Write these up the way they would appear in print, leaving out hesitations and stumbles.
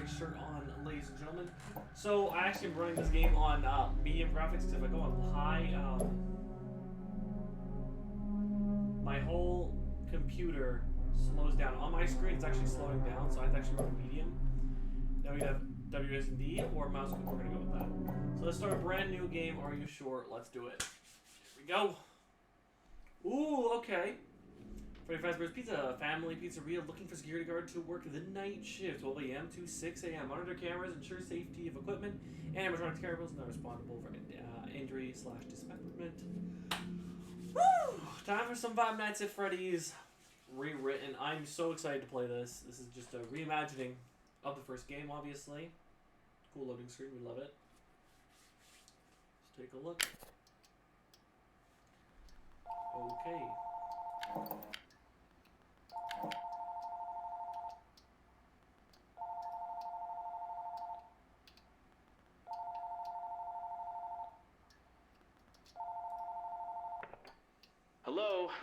graphics shirt on, ladies and gentlemen. So I actually am running this game on medium graphics because if I go on high, my whole computer slows down. On my screen, it's actually slowing down, so I have to actually run medium. Now we have WSD or mouse click. We're gonna go with that. So let's start a brand new game. Are you sure? Let's do it. Here we go. Ooh, okay. Freddy Fazbear's Pizza, family pizzeria looking for security guard to work the night shift, 12 a.m. to 6 a.m. Monitor cameras, ensure safety of equipment, and animatronic cameras not responsible for injury/dismemberment. Woo! Time for some Five Nights at Freddy's Rewritten. I'm so excited to play this. This is just a reimagining of the first game, obviously. Cool loading screen, we love it. Let's take a look. Okay.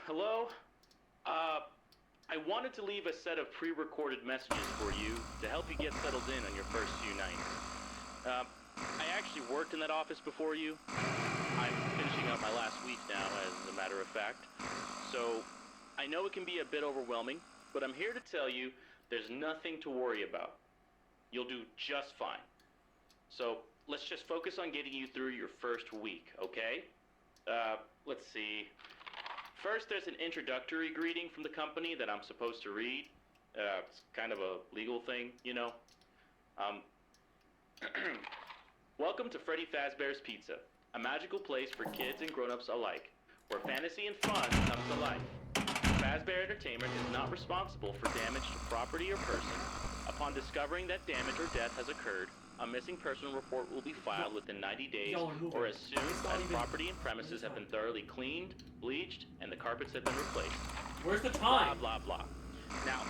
Hello? I wanted to leave a set of pre-recorded messages for you to help you get settled in on your first few nights. I actually worked in that office before you. I'm finishing up my last week now, as a matter of fact. So, I know it can be a bit overwhelming, but I'm here to tell you there's nothing to worry about. You'll do just fine. So, let's just focus on getting you through your first week, okay? Let's see. First, there's an introductory greeting from the company that I'm supposed to read. It's kind of a legal thing, you know. Welcome to Freddy Fazbear's Pizza, a magical place for kids and grown-ups alike, where fantasy and fun come to life. Fazbear Entertainment is not responsible for damage to property or person. Upon discovering that damage or death has occurred, a missing person report will be filed within 90 days or as soon as property and premises have been thoroughly cleaned, bleached, and the carpets have been replaced. Where's the time? Blah, blah, blah. Now,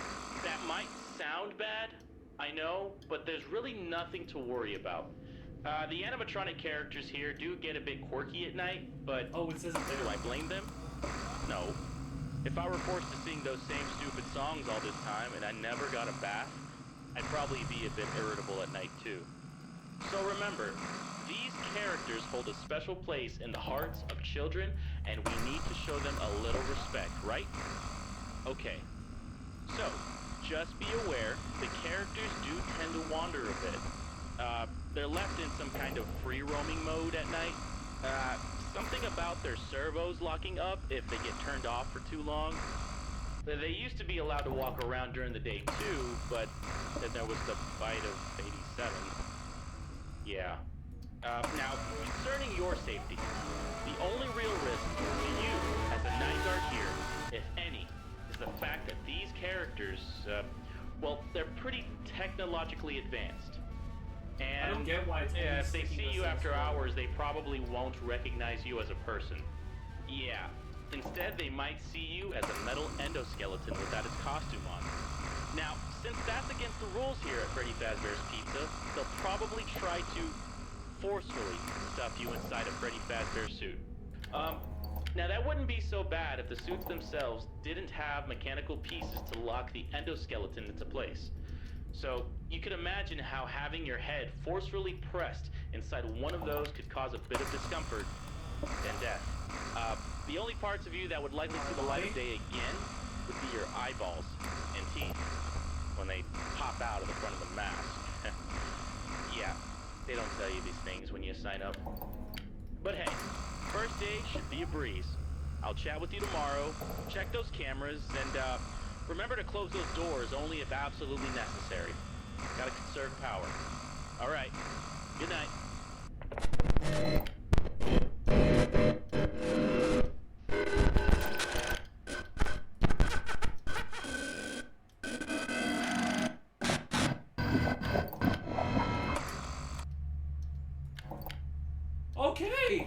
that might sound bad, I know, but there's really nothing to worry about. The animatronic characters here do get a bit quirky at night, but oh, it says it there. Do I blame them? No. If I were forced to sing those same stupid songs all this time and I never got a bath, I'd probably be a bit irritable at night too. So remember, these characters hold a special place in the hearts of children, and we need to show them a little respect, right? Okay. So, just be aware, the characters do tend to wander a bit. They're left in some kind of free roaming mode at night. Something about their servos locking up if they get turned off for too long. They used to be allowed to walk around during the day too, but then there was the fight of 87. Yeah. Now, concerning your safety, the only real risk to you as a night guard here, if any, is the fact that these characters, well, they're pretty technologically advanced. And I don't get why it's if they see you after hours, they probably won't recognize you as a person. Yeah. Instead, they might see you as a metal endoskeleton without its costume on. Now, since that's against the rules here at Freddy Fazbear's Pizza, they'll probably try to forcefully stuff you inside a Freddy Fazbear suit. Now that wouldn't be so bad if the suits themselves didn't have mechanical pieces to lock the endoskeleton into place. So, you can imagine how having your head forcefully pressed inside one of those could cause a bit of discomfort and death. The only parts of you that would likely see the light of day again would be your eyeballs and teeth when they pop out of the front of the mask. Yeah, they don't tell you these things when you sign up. But hey, first day should be a breeze. I'll chat with you tomorrow, check those cameras, and remember to close those doors only if absolutely necessary. Gotta conserve power. Alright, good night. Okay!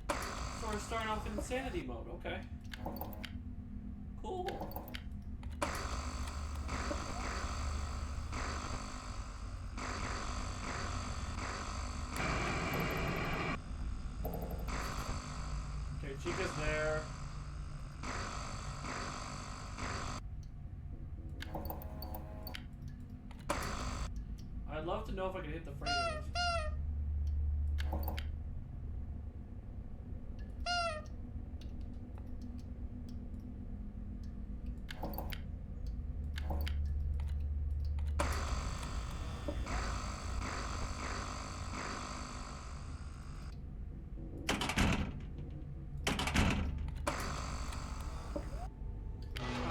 So we're starting off in insanity mode, okay. Cool. Okay, Chica's there. to know if I can hit the Freddy ones.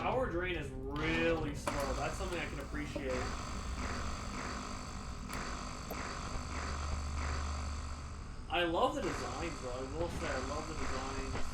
Power drain is really slow. That's something I can appreciate. I love the designs, though. I will say, I love the designs.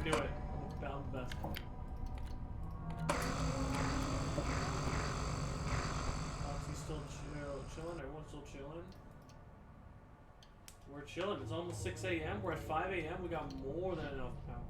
Do it. Found the best. Foxy's still chilling. Everyone's still chilling. We're chilling. It's almost 6 a.m. We're at 5 a.m. We got more than enough power.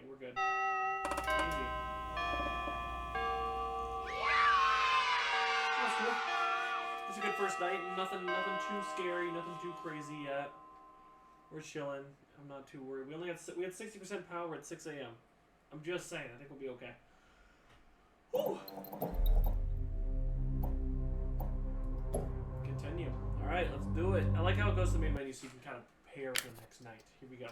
We're good. Easy. That's cool. It's a good first night. Nothing too scary. Nothing too crazy yet. We're chilling. I'm not too worried. We had 60% power at 6 a.m. I'm just saying. I think we'll be okay. Woo! Continue. All right, let's do it. I like how it goes to the main menu, so you can kind of prepare for the next night. Here we go.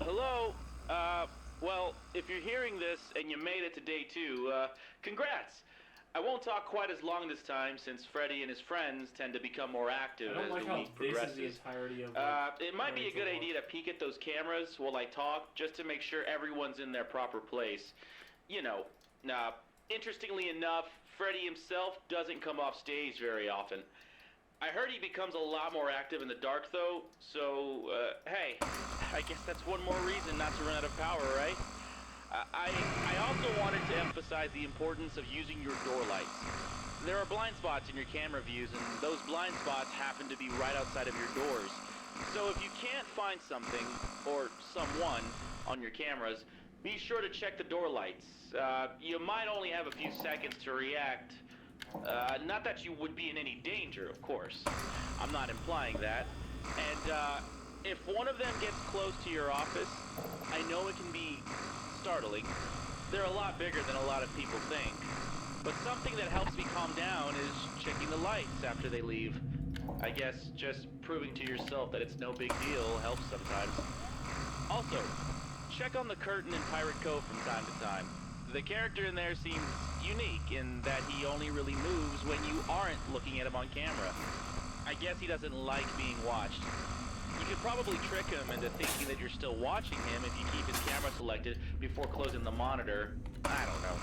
Hello. Well, if you're hearing this and you made it to day 2, congrats. I won't talk quite as long this time since Freddy and his friends tend to become more active as the week progresses. This is the entirety of it might be a good idea to peek at those cameras while I talk, just to make sure everyone's in their proper place. You know, interestingly enough, Freddy himself doesn't come off stage very often. I heard he becomes a lot more active in the dark, though, so, hey, I guess that's one more reason not to run out of power, right? I also wanted to emphasize the importance of using your door lights. There are blind spots in your camera views, and those blind spots happen to be right outside of your doors. So if you can't find something, or someone, on your cameras, be sure to check the door lights. You might only have a few seconds to react. Not that you would be in any danger, of course. I'm not implying that. And, if one of them gets close to your office, I know it can be startling. They're a lot bigger than a lot of people think. But something that helps me calm down is checking the lights after they leave. I guess just proving to yourself that it's no big deal helps sometimes. Also, check on the curtain in Pirate Cove from time to time. The character in there seems unique in that he only really moves when you aren't looking at him on camera. I guess he doesn't like being watched. You could probably trick him into thinking that you're still watching him if you keep his camera selected before closing the monitor. I don't know.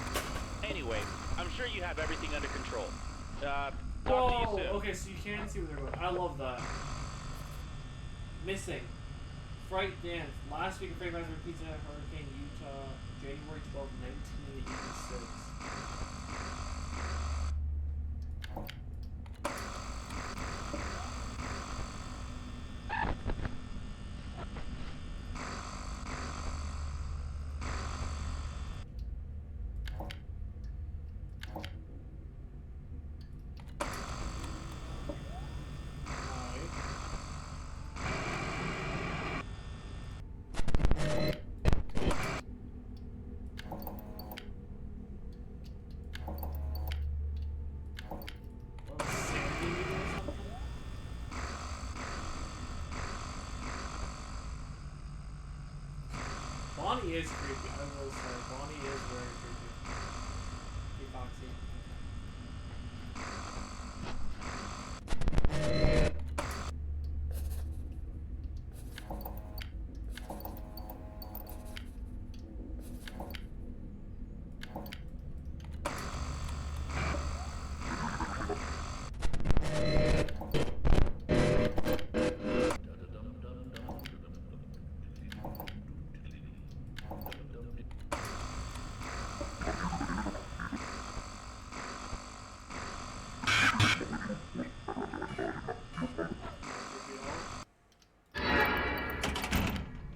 Anyway, I'm sure you have everything under control. Talk to you soon. Okay, so you can see where they're going. I love that. Missing. Fright Dance. Last week of Freddy Fazbear Pizza Hurricane, Utah, January 12, 1986. Bonnie is creepy. I will say, Bonnie is very creepy. Hey, Foxy.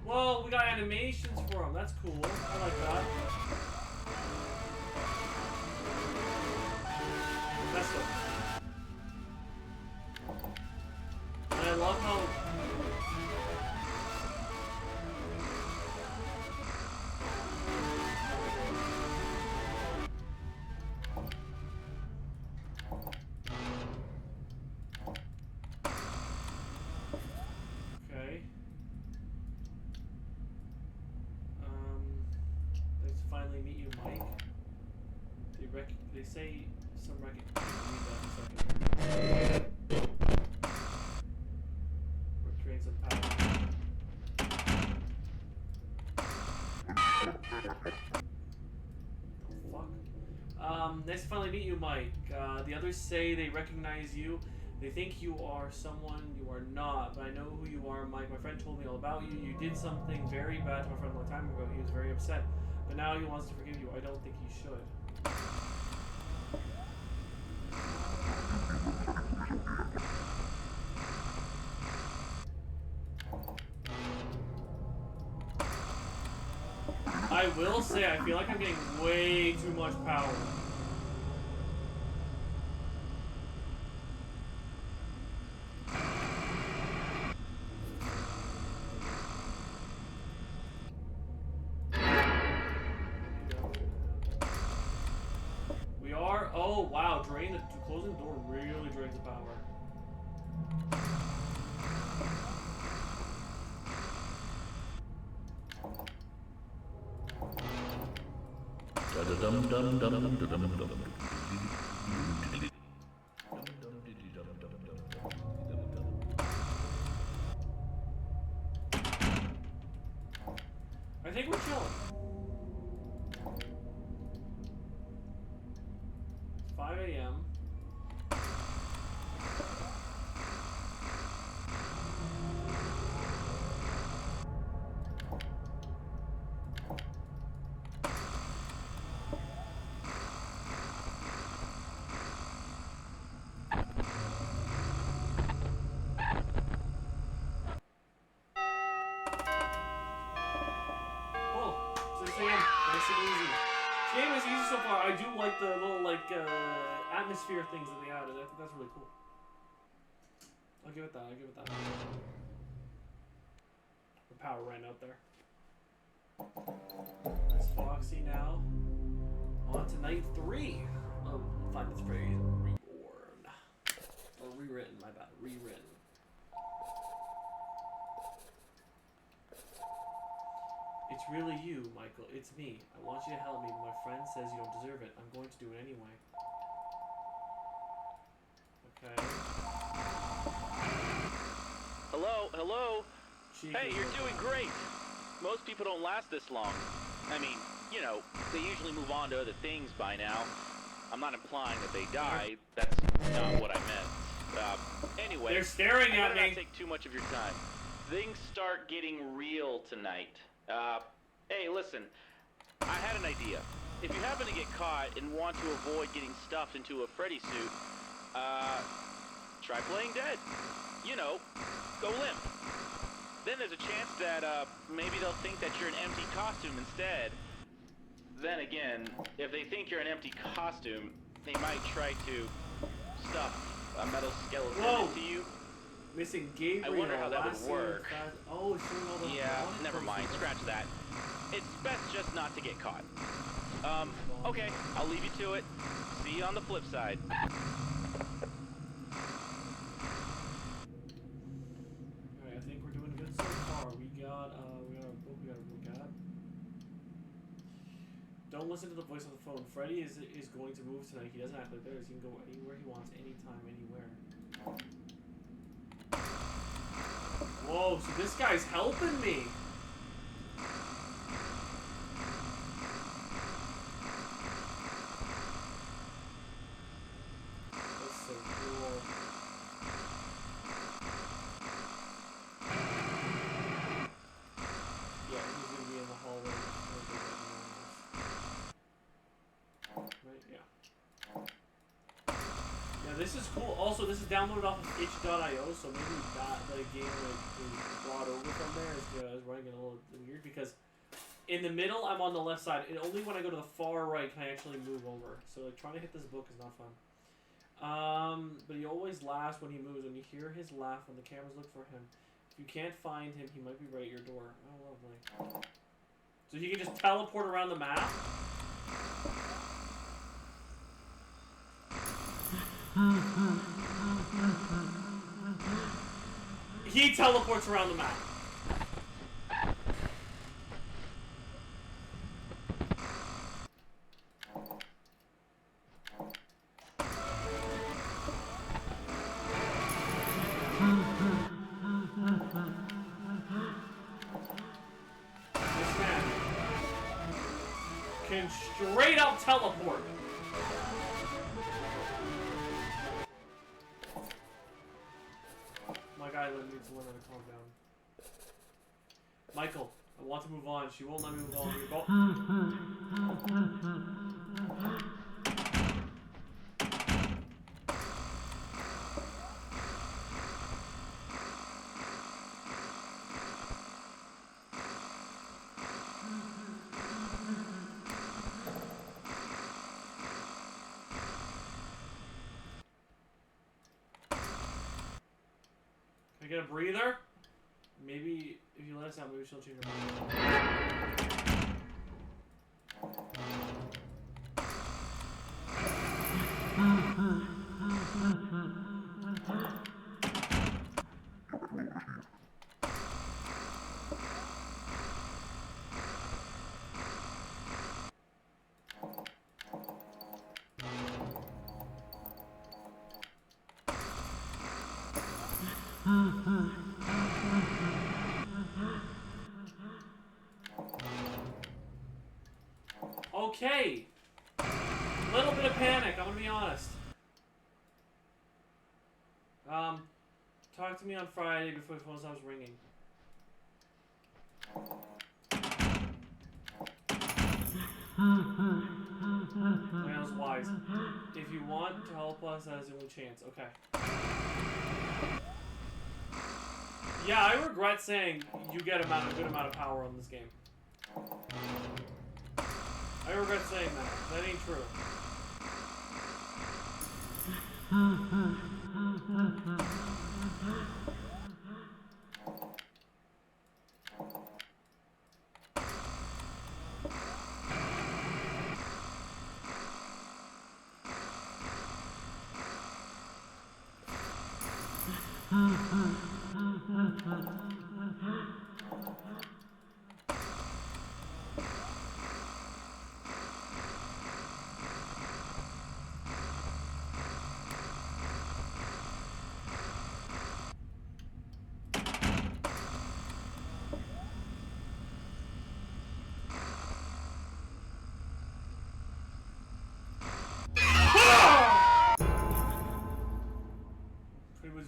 Well, we got animations for them. That's cool. I like that. That's good. And I love how... Okay. Let's finally meet you, Mike. They say some recognition. Read that in a second. We're creating some power. Oh, fuck. Nice to finally meet you, Mike. The others say they recognize you. They think you are someone you are not, but I know who you are, Mike. My friend told me all about you. You did something very bad to my friend a long time ago. He was very upset, but now he wants to forgive you. I don't think he should. I will say, I feel like I'm getting way too much power. We are, oh wow, closing the door really drains the power. I think we're chilling. It's 5 a.m. So far, I do like the little atmosphere things that they added. I think that's really cool. I'll give it that. The power ran out there. There's Foxy now. On to night 3 of Five Nights at Freddy's Reborn. Or Rewritten, my bad. Rewritten. It's really you, Michael. It's me. I want you to help me, but my friend says you don't deserve it. I'm going to do it anyway. Okay. Hello? Chica. Hey, you're doing great. Most people don't last this long. I mean, you know, they usually move on to other things by now. I'm not implying that they die. That's not what I meant. Anyway, they're staring at me. Not take too much of your time. Things start getting real tonight. Hey, listen, I had an idea. If you happen to get caught and want to avoid getting stuffed into a Freddy suit, try playing dead. You know, go limp. Then there's a chance that, maybe they'll think that you're an empty costume instead. Then again, if they think you're an empty costume, they might try to stuff a metal skeleton into you. Missing Gabriel. I wonder how that would work. Oh, it's doing all the never mind. Scratch that. It's best just not to get caught. Okay. I'll leave you to it. See you on the flip side. Alright, I think we're doing good so far. We got a book we gotta look at. Don't listen to the voice on the phone. Freddy is going to move tonight. He doesn't act like theirs. He can go anywhere he wants, anytime, anywhere. Whoa, so this guy's helping me. That's so cool. Yeah, he's gonna be in the hallway. Right, yeah. Yeah, this is cool. Also, this is downloaded off of itch.io, so maybe that the game was brought over from there is running it a little weird because in the middle I'm on the left side, and only when I go to the far right can I actually move over. So like trying to hit this book is not fun. But he always laughs when he moves. When you hear his laugh, when the cameras look for him, if you can't find him, he might be right at your door. Oh, lovely. So he can just teleport around the map. He teleports around the map. This man can straight up teleport. My guy needs to learn how to calm down. Michael, I want to move on. She won't let me move on. Can I get a breather? Maybe if you let us out, maybe she'll change her Okay. Little bit of panic, I'm gonna be honest. Talk to me on Friday before the phone stops ringing. That was wise. If you want to help us, that is the only chance. Okay. Yeah, I regret saying you get a good amount of power on this game. I regret saying that. That ain't true.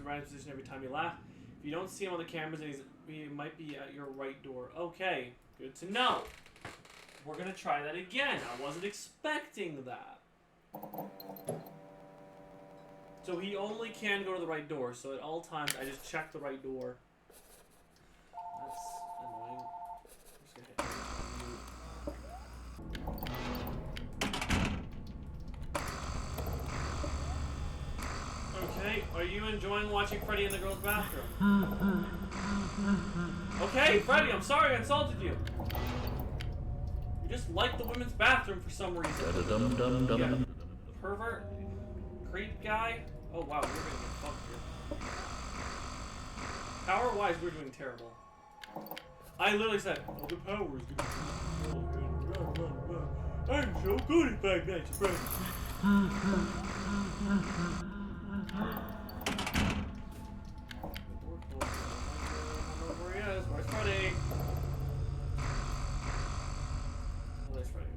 Right position every time you laugh. If you don't see him on the cameras, and he might be at your right door. Okay, good to know. We're gonna try that again. I wasn't expecting that. So he only can go to the right door. So at all times, I just check the right door. That's annoying. Okay, are you enjoying watching Freddy in the girls' bathroom? Okay, Freddy, I'm sorry I insulted you. You just like the women's bathroom for some reason. Yeah. Pervert? Creep guy? Oh wow, we're gonna get fucked here. Power-wise, we're doing terrible. I literally said, oh, the power is gonna be I'm so good at Five Nights at Freddy's. Where he is. Where's Freddy? Oh, there's Freddy.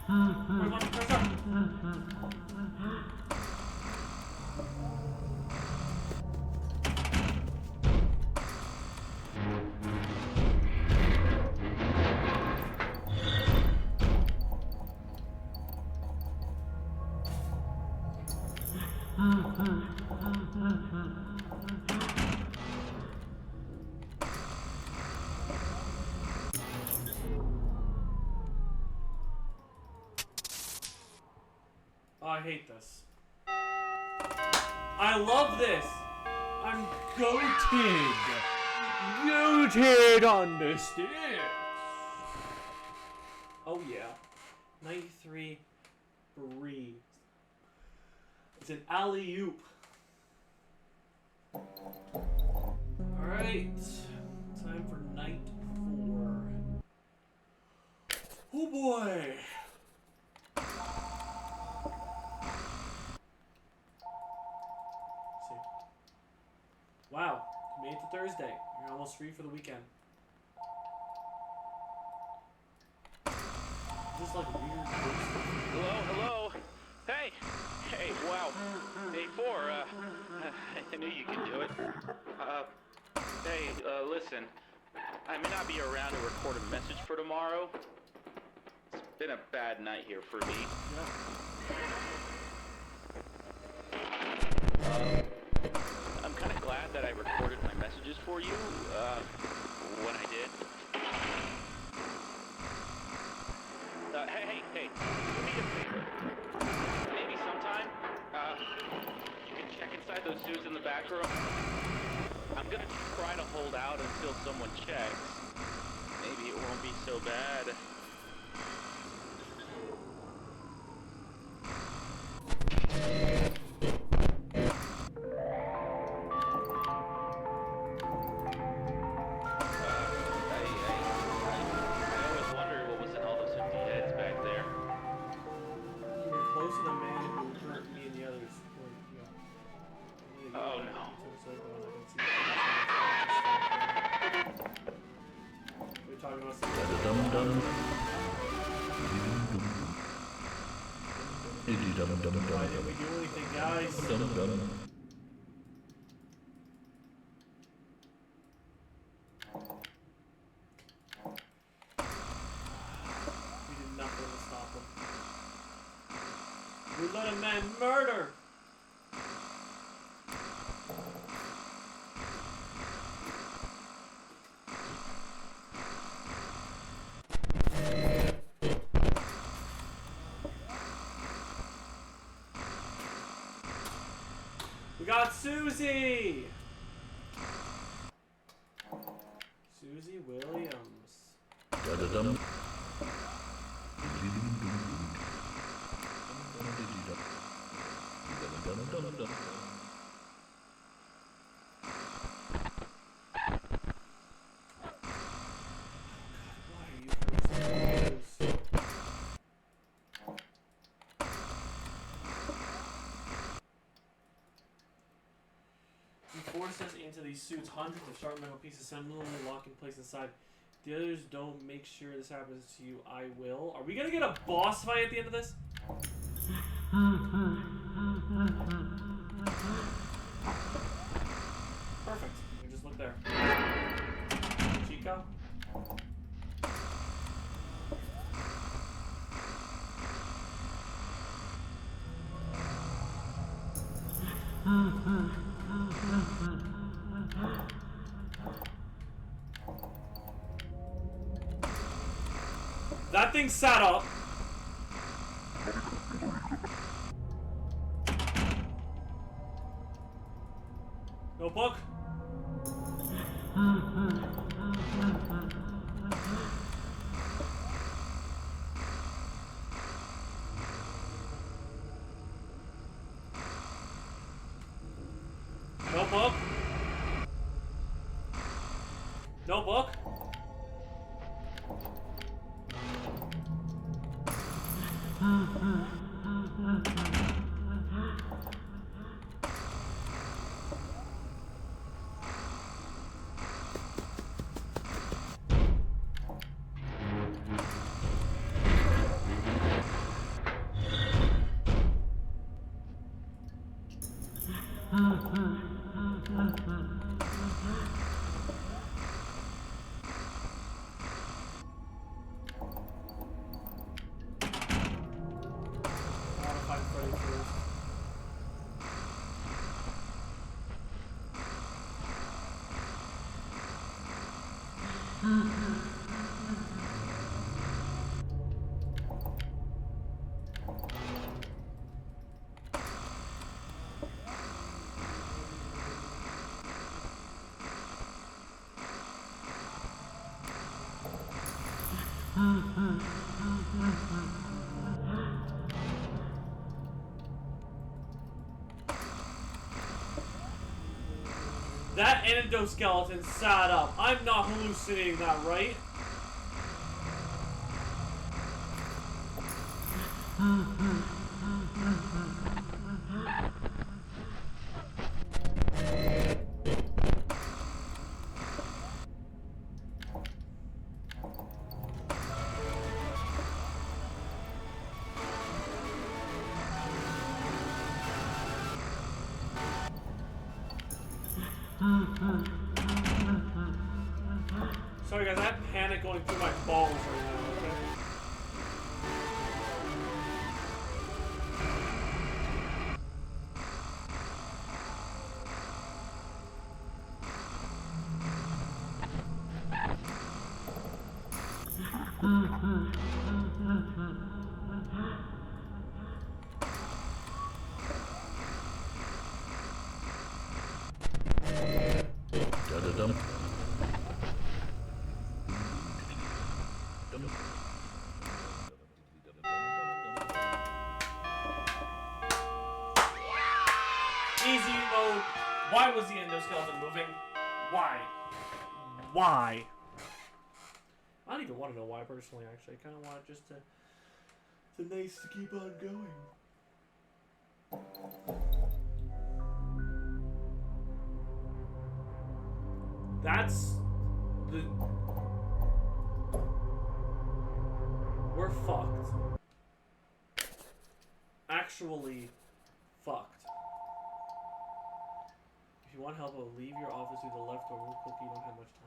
Okay. Where's my cursor? Oh, I hate this. I love this. I'm goated. Goated on the sticks. Oh yeah. 93 Bree. It's an alley-oop. Alright. Time for night 4. Oh boy. Wow, made it to Thursday. You're almost free for the weekend. Is this like weird? Hello? Hey! Hey, wow. Hey, 4, I knew you could do it. Hey, listen. I may not be around to record a message for tomorrow. It's been a bad night here for me. Yeah. I'm kind of glad that I recorded my messages for you, when I did. Hey, do me a favor. Maybe sometime, you can check inside those suits in the back room. I'm gonna try to hold out until someone checks. Maybe it won't be so bad. Why didn't we do anything, guys? We did nothing to stop him. We let a man murder! We got Susie! Susie Williams. Force us into these suits, hundreds of sharp metal pieces similarly locked in place inside. The others don't make sure this happens to you. I will. Are we gonna get a boss fight at the end of this? Perfect. We can just look there. Chica. That thing sat up. Notebook. Notebook. No book? That endoskeleton sat up. I'm not hallucinating that, right? Sorry guys, I have panic going through my balls right now, okay? Easy mode. Why was the endoskeleton moving? Why? Why? I don't even want to know why personally, actually. I kind of want it just to... It's nice to keep on going. That's... the... We're fucked. Actually fucked. If you want help, leave your office to the left or move quickly. You don't have much time.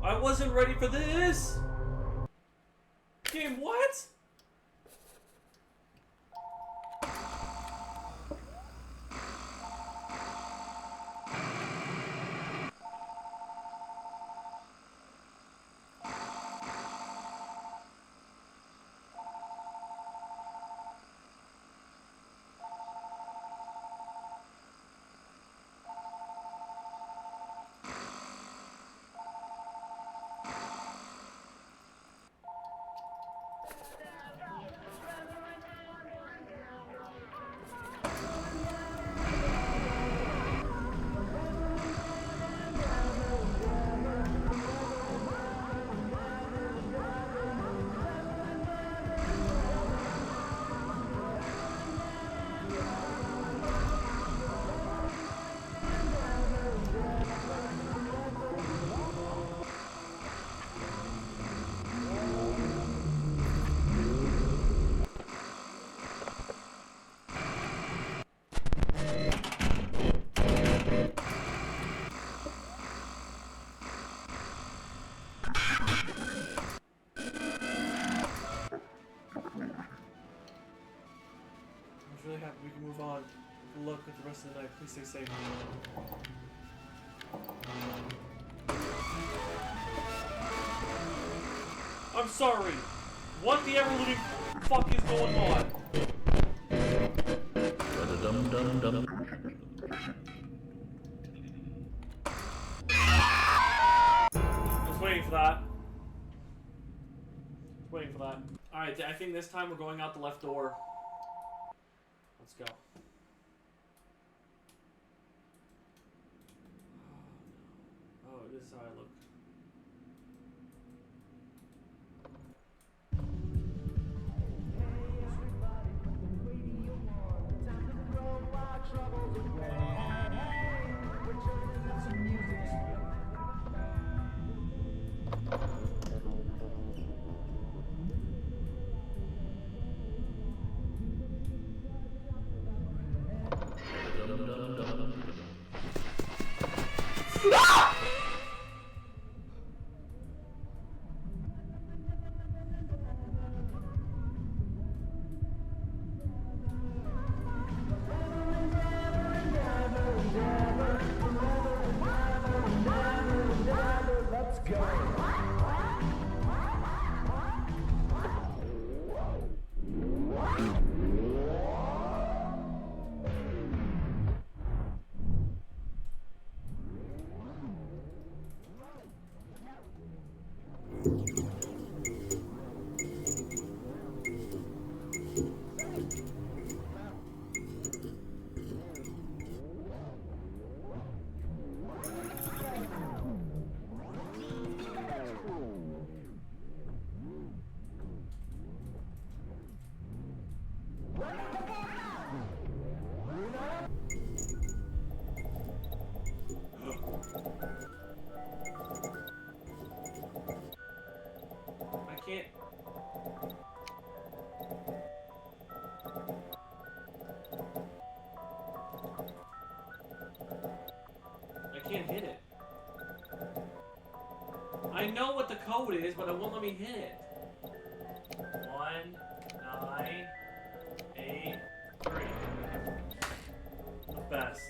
I wasn't ready for this! Game, what? Really happy we can move on. Good luck with the rest of the night. Please stay safe. I'm sorry. What the ever-living fuck is going on? for that. Waiting for that. Alright, I think this time we're going out the left door. Let's go. Oh, this is how I look. Can't hit it. I know what the code is, but it won't let me hit it. 1, 9, 8, 3. The best.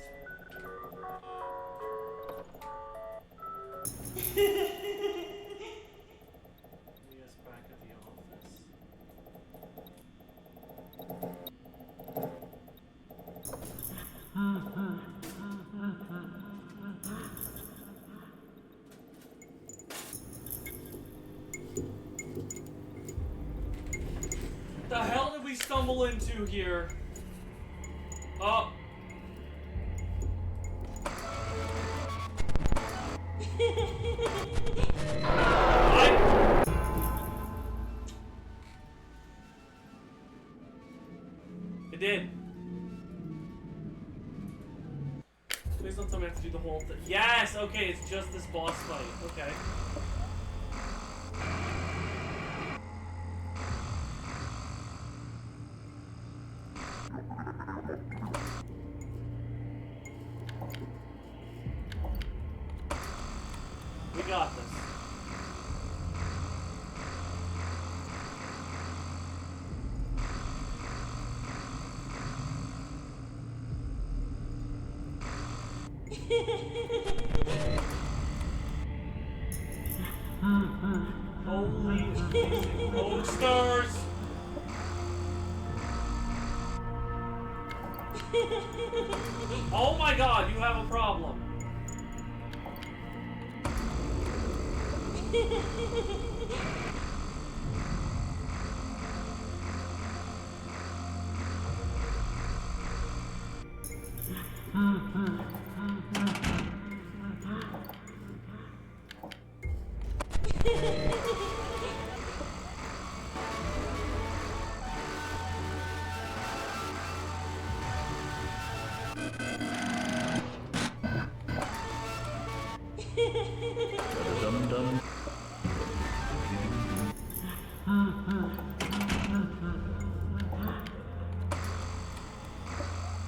Yes, back at the office. The hell did we stumble into here? Oh. It did. Please don't tell me I have to do the whole thing. Yes! Okay, it's just this boss fight. Okay. We got this. Holy posters! Oh my god, you have a problem.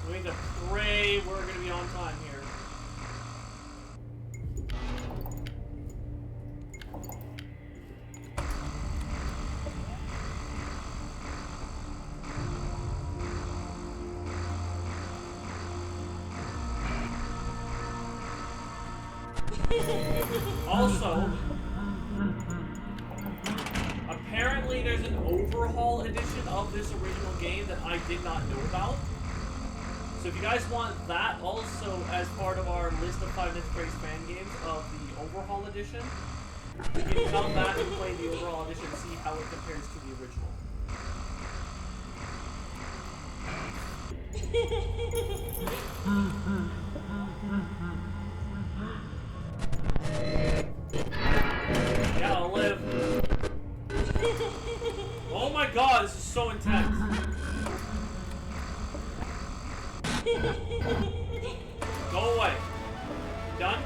We need to pray we're going to be on time here. Also, apparently there's an overhaul edition of this original game that I did not know about. So if you guys want that also as part of our list of 5 Nights at Freddy's fan games of the overhaul edition, You can come back and play the overall edition and see how it compares to the original. Yeah, I'll live. Oh my god, this is so intense. Go away. Done?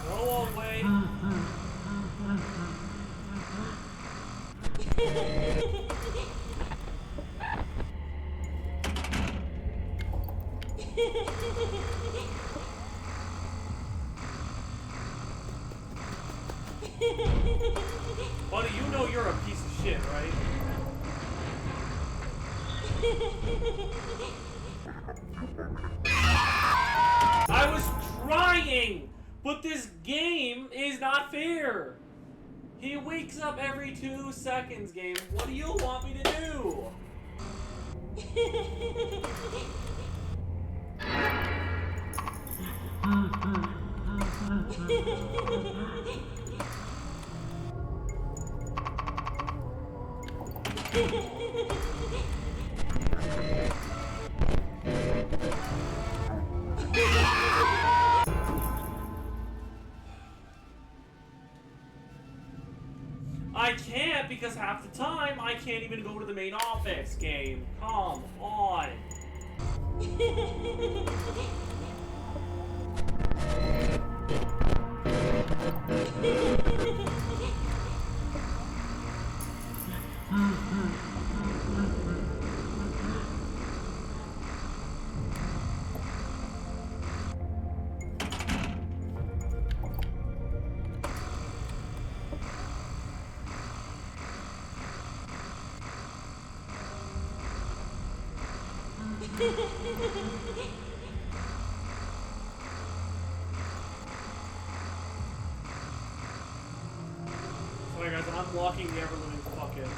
Go away. Buddy, you know you're a piece of shit, right? I was trying, but this game is not fair. He wakes up every 2 seconds, game. What do you want me to do? I can't because half the time I can't even go to the main office, game. Come on. Sorry guys, I'm unlocking the ever-living fucking.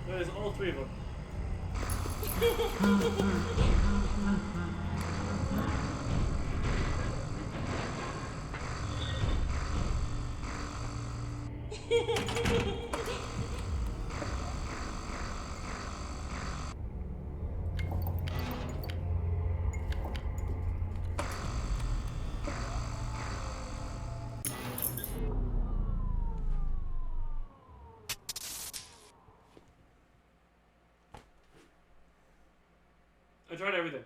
There's all three of them. I tried everything.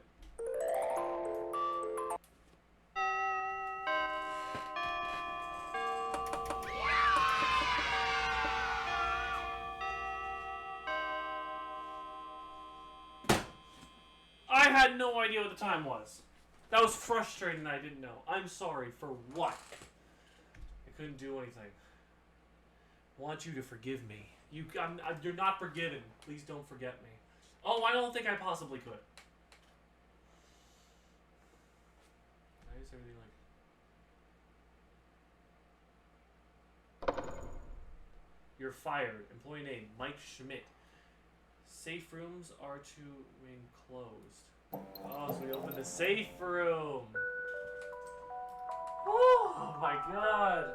I had no idea what the time was. That was frustrating that I didn't know. I'm sorry for what? I couldn't do anything. I want you to forgive me. You're not forgiven. Please don't forget me. Oh, I don't think I possibly could. Why is everything like... You're fired. Employee name, Mike Schmidt. Safe rooms are to remain closed. Oh, so we opened the safe room. Oh my god.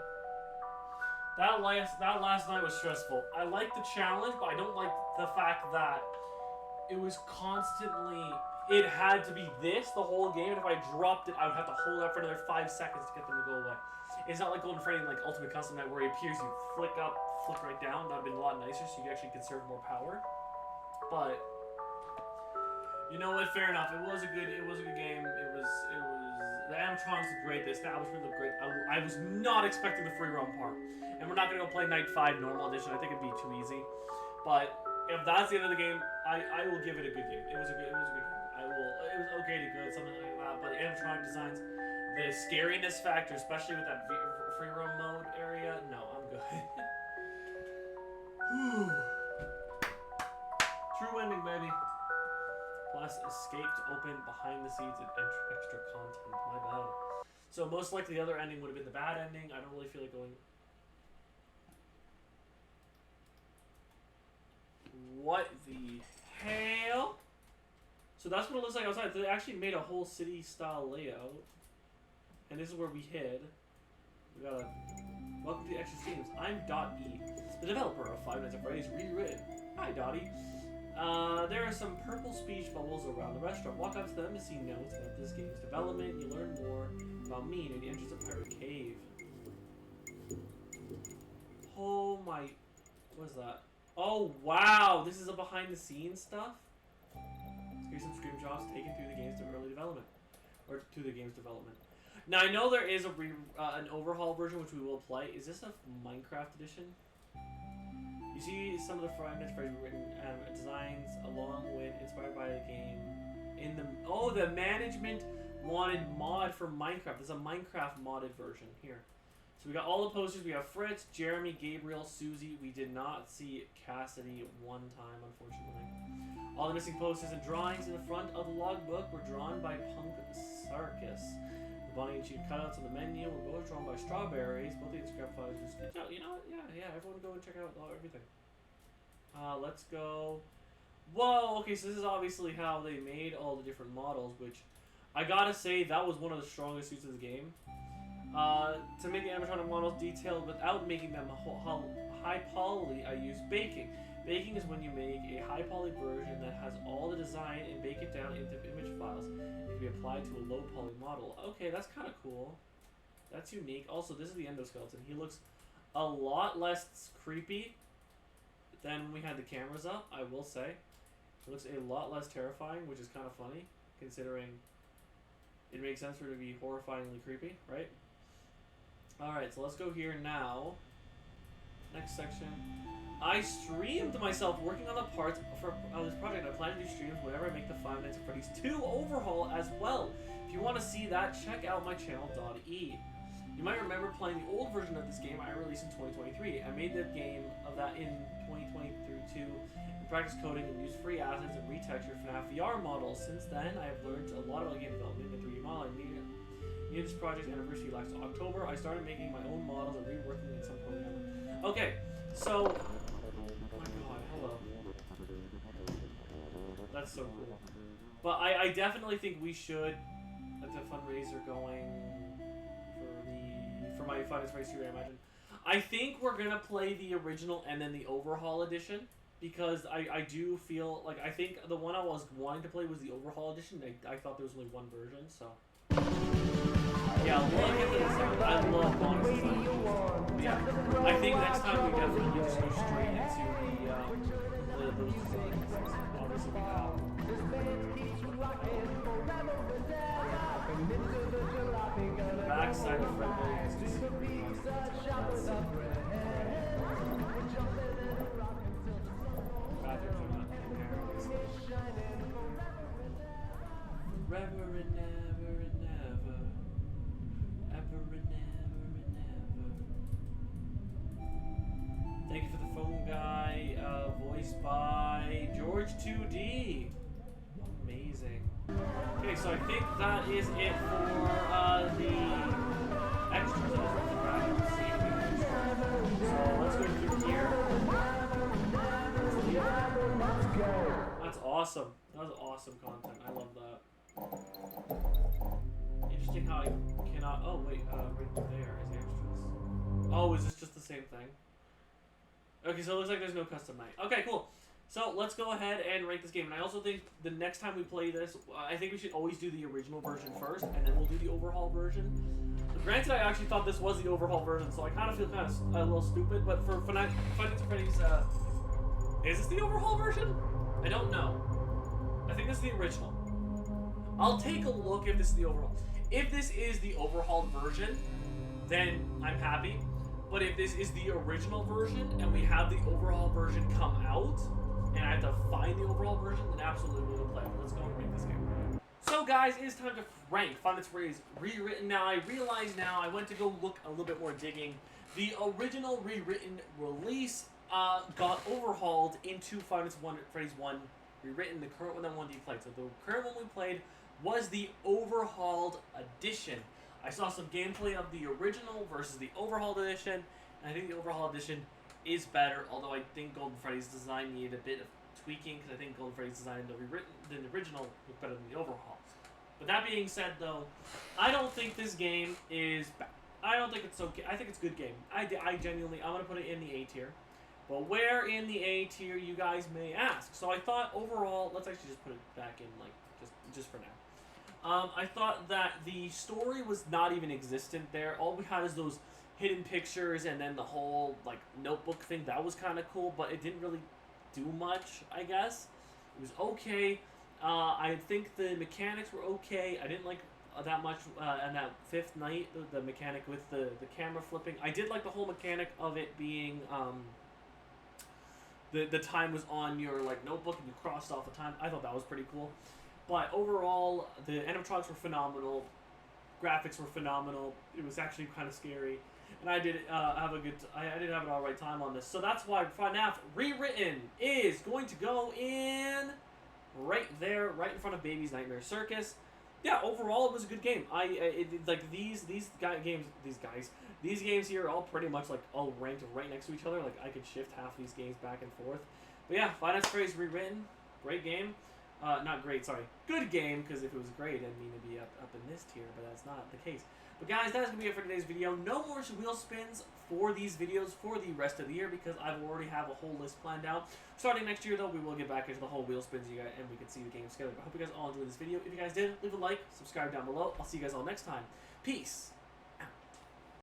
That last night was stressful. I like the challenge, but I don't like the fact that it was constantly... It had to be this the whole game, and if I dropped it, I would have to hold it up for another 5 seconds to get them to go away. It's not like Golden Freddy like Ultimate Custom Night where he appears, you flick up, flick right down. That would have been a lot nicer, so you could actually conserve more power. But you know what? Fair enough. It was a good game. It was the animatronics looked great. The establishment looked great. I was not expecting the free roam part, and we're not gonna go play Night 5 normal edition. I think it'd be too easy. But if that's the end of the game, I will give it a good game. It was a good game. It was okay to good, something like that. But the animatronic designs, the scariness factor, especially with that free roam mode area, no, I'm good. True ending, baby. Plus, escape to open behind the scenes and extra content. My bad. So most likely the other ending would have been the bad ending. I don't really feel like going... What the hell? So that's what it looks like outside. They actually made a whole city-style layout. And this is where we hid. We got a... Welcome to the Extra Scenes. I'm Dot.E, the developer of Five Nights at Freddy's Rewritten. Hi, Dottie. There are some purple speech bubbles around the restaurant. Walk up to them to see notes about this game's development. You learn more about me near the entrance of Pirate Cave. Oh my... What is that? Oh, wow! This is a behind-the-scenes stuff? Here's some screenshots taken through the game's early development. Or to the game's development. Now, I know there is an overhaul version, which we will play. Is this a Minecraft edition? You see some of the Five Nights at Freddy's written designs along with inspired by the game. The management wanted mod for Minecraft. There's a Minecraft modded version here. So we got all the posters. We have Fritz, Jeremy, Gabriel, Susie. We did not see Cassidy one time, unfortunately. All the missing posters and drawings in the front of the logbook were drawn by Punk Sarkis. The Bonnie and cheese cutouts on the menu were both drawn by Strawberries. Both the Instagram photos just good job. You know what? Yeah. Everyone go and check out everything. Let's go. Whoa. Okay, so this is obviously how they made all the different models, which I gotta say that was one of the strongest suits of the game. To make the animatronic models detailed without making them high poly, I use baking. Baking is when you make a high poly version that has all the design and bake it down into image files. It can be applied to a low poly model. Okay, that's kind of cool. That's unique. Also, this is the endoskeleton. He looks a lot less creepy than when we had the cameras up, I will say. It looks a lot less terrifying, which is kind of funny, considering it makes sense for it to be horrifyingly creepy, right? Alright, so let's go here now. Next section. I streamed myself working on the parts for this project. I plan to do streams whenever I make the Five Nights at Freddy's 2 overhaul as well. If you want to see that, check out my channel, .e. You might remember playing the old version of this game I released in 2023. I made the game of that in 2022 and practiced coding and used free assets and retextured FNAF VR models. Since then, I have learned a lot about game development and 3D modeling. Near this project's anniversary last October, I started making my own models and reworking in some program. Okay, so... Oh my god, hello. That's so cool. But I definitely think we should get the fundraiser going for my Five Nights at Freddy's 2, I imagine. I think we're gonna play the original and then the overhaul edition because I do feel like I think the one I was wanting to play was the overhaul edition. I thought there was only one version, so yeah. Look at this. I love Bonus design. Yeah, I think next time we definitely just go straight into those designs. Obviously, we have. The backside of Freddy is just Forever and never and never, ever and never and never. Thank you for the phone guy, voiced by George 2D. Amazing. Okay, so I think that is it for the extras. So let's go through here. That's awesome. That was awesome content. I love that. Interesting how I cannot. Oh wait, right there is the extras. Oh, is this just the same thing? Okay, so it looks like there's no custom night. Okay, cool. So let's go ahead and rank this game. And I also think the next time we play this, I think we should always do the original version first, and then we'll do the overhaul version. But granted, I actually thought this was the overhaul version, so I kind of feel kind of a little stupid. But for Five Nights at Freddy's, is this the overhaul version? I don't know. I think this is the original. I'll take a look if this is the overhaul. If this is the overhauled version, then I'm happy. But if this is the original version and we have the overhaul version come out, and I have to find the overhaul version, then absolutely we'll play it. Let's go and rank this game. So guys, it is time to rank Five Nights at Freddy's Rewritten. Now I realize now I went to go look a little bit more digging. The original Rewritten release got overhauled into Five Nights at Freddy's 1 Rewritten, the current one that we played. So the current one we played was the overhauled edition. I saw some gameplay of the original versus the overhauled edition, and I think the overhauled edition is better, although I think Golden Freddy's design needed a bit of tweaking, because I think Golden Freddy's design in the original looked better than the overhaul. But that being said, though, I don't think this game is bad. I don't think it's okay. I think it's a good game. I genuinely, I'm going to put it in the A tier. But where in the A tier, you guys may ask. So I thought overall, let's actually just put it back in, like, just for now. I thought that the story was not even existent there. All we had is those hidden pictures and then the whole, like, notebook thing. That was kind of cool, but it didn't really do much, I guess. It was okay. I think the mechanics were okay. I didn't like that much on that fifth night, the mechanic with the camera flipping. I did like the whole mechanic of it being, the time was on your, like, notebook and you crossed off the time. I thought that was pretty cool. But overall, the animatronics were phenomenal. Graphics were phenomenal. It was actually kind of scary. And I did have a good... I did have an alright time on this. So that's why FNAF Rewritten is going to go in right there, right in front of Baby's Nightmare Circus. Yeah, overall, it was a good game. Like, these games here are all pretty much, like, all ranked right next to each other. Like, I could shift half these games back and forth. But yeah, Five Nights at Freddy's Rewritten, great game. Not great, sorry. Good game, because if it was great, I'd mean it'd be up in this tier, but that's not the case. But guys, that's going to be it for today's video. No more wheel spins for these videos for the rest of the year, because I already have a whole list planned out. Starting next year, though, we will get back into the whole wheel spins, you guys, and we can see the games together. But I hope you guys all enjoyed this video. If you guys did, leave a like, subscribe down below. I'll see you guys all next time. Peace.